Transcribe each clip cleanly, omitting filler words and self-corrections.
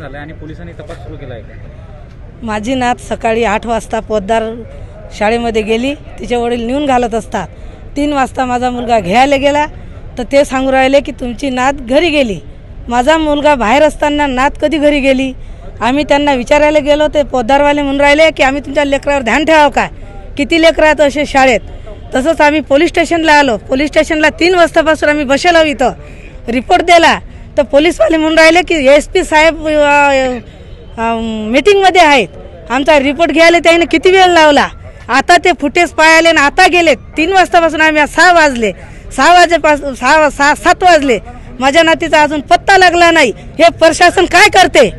झालं आणि पोलिसांनी तपास सुरू केला आहे का? माझी नात सकाळी 8 वाजता पोद्दार शाळेमध्ये गेली, तिचे वडील नेऊन घालत असतात. 3 वाजता माझा मुलगा घ्यायला गेला तर ते सांगू राहिले की तुमची नात घरी गेली. माझा मुलगा बाहेर असताना नात कधी घरी गेली? आम्ही त्यांना विचारायला गेलो, ते पोद्दारवाले म्हणून राहिले की आम्ही तुमच्या लेकरावर ध्यान ठेवावं काय, किती लेकरं आहेत असे शाळेत. तसंच आम्ही पोलीस स्टेशनला आलो. पोलीस स्टेशनला 3 वाजतापासून आम्ही बसलो इथं रिपोर्ट दिला तर पोलीसवाले म्हणून राहिले की SP साहेब मीटिंगमध्ये आहेत. आमचा रिपोर्ट घ्यायला त्याने किती वेळ लावला. आता ते फुटेज पाहायले ना आता गेले. 3 वाजतापासून आम्ही 6 वाजले, 6 वाजेपासून 7 वाजले. माझ्या नातीचा अजून पत्ता लागला नाही. हे प्रशासन काय करते?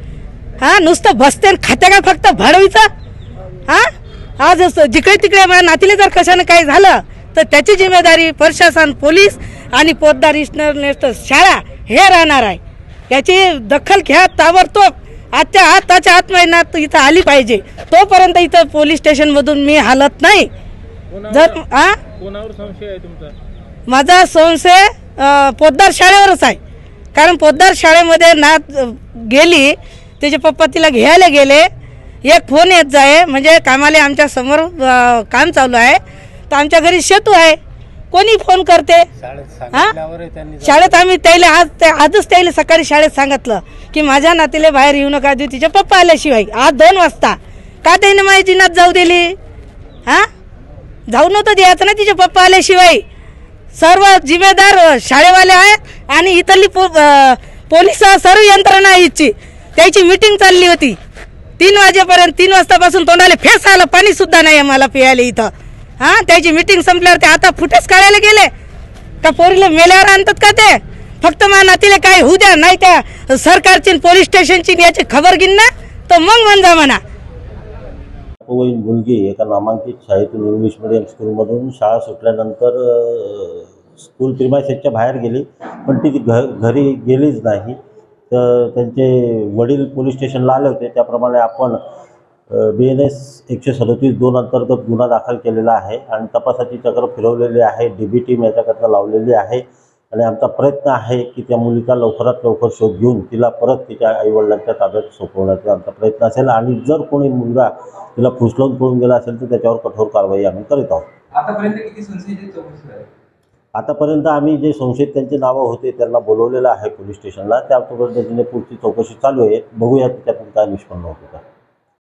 नुसतं बसते खाते का फक्त भाडवीचं? आज जिकडे तिकडे माझ्या नातीला जर कशाने काही झालं तर त्याची जिम्मेदारी प्रशासन, पोलीस आणि पोद्दार इंटरनॅशनल शाळा हे राहणार आहे. याची दखल घ्या ताबडतोब. आजच्या आत महिन्यात इथं आली पाहिजे. तोपर्यंत इथं पोलीस स्टेशनमधून मी हालत नाही. जर कोणावर संशय आहे तुमचा? माझा संशय पोद्दार शाळेवरच आहे. कारण पोद्दार शाळेमध्ये नात गेली, त्याचे पप्पा तिला घ्यायला गेले. एक फोन येत जाय म्हणजे कामाला आमच्या समोर काम चालू आहे तर आमच्या घरी शेतू आहे, कोणी फोन करते. शाळेत आम्ही त्याला आजच त्याला सकाळी शाळेत सांगितलं की माझ्या नातीला बाहेर येऊ नका देऊ तिच्या पप्पा आल्याशिवाय. आज 2 वाजता का त्याने माझी नात जाऊ दिली? जाऊ नव्हतं द्यायचं ना तिचे पप्पा आल्याशिवाय. सर्व जिम्मेदार शाळेवाले आहेत आणि इथली पोलीस सर्व यंत्रणा आहे. त्याची मीटिंग चालली होती 3 वाजेपर्यंत. 3 वाजतापासून तोंडाला फेस आलं, पाणी सुद्धा नाही आम्हाला प्यायला इथं. त्याची मीटिंग संपल्यावर ते आता फुटेज काढायला गेले का? पोरीला मेल्यावर आणतात का ते? फक्त माझ्या नातीला काय होऊ द्या, नाही त्या सरकारची पोलीस स्टेशनची याची खबर घेईन ना तर मग म्हणजा म्हणा. मुलगी एका नामांकित शाळेतून इंग्लिश मीडियम स्कूलमधून शाळा सुटल्यानंतर स्कूल प्रिमायसेसच्या बाहेर गेली, पण ती घरी गेलीच नाही. तर त्यांचे वडील पोलीस स्टेशनला आले होते. त्याप्रमाणे आपण BNS 137(2) अंतर्गत गुन्हा दाखल केलेला आहे आणि तपासाची चक्र फिरवलेली आहे. DB टीम याच्याकरता लावलेली आहे आणि आमचा प्रयत्न आहे की त्या मुलीचा लवकरात लवकर शोध घेऊन तिला परत तिच्या आईवडिलांच्या ताब्यात सोपवण्याचा आमचा प्रयत्न असेल. आणि जर कोणी मुलगा तिला फुसलवून पळून गेला असेल तर त्याच्यावर कठोर कारवाई आम्ही करीत आहोत. आतापर्यंत किती संशयित चौकशी झाली? आतापर्यंत आम्ही जे संशयित त्यांची नावं होते त्यांना बोलवलेलं आहे पोलीस स्टेशनला. त्या पद्धतीने पुढची चौकशी चालू आहे. बघूया त्याच्यातून काय निष्पन्न होतं.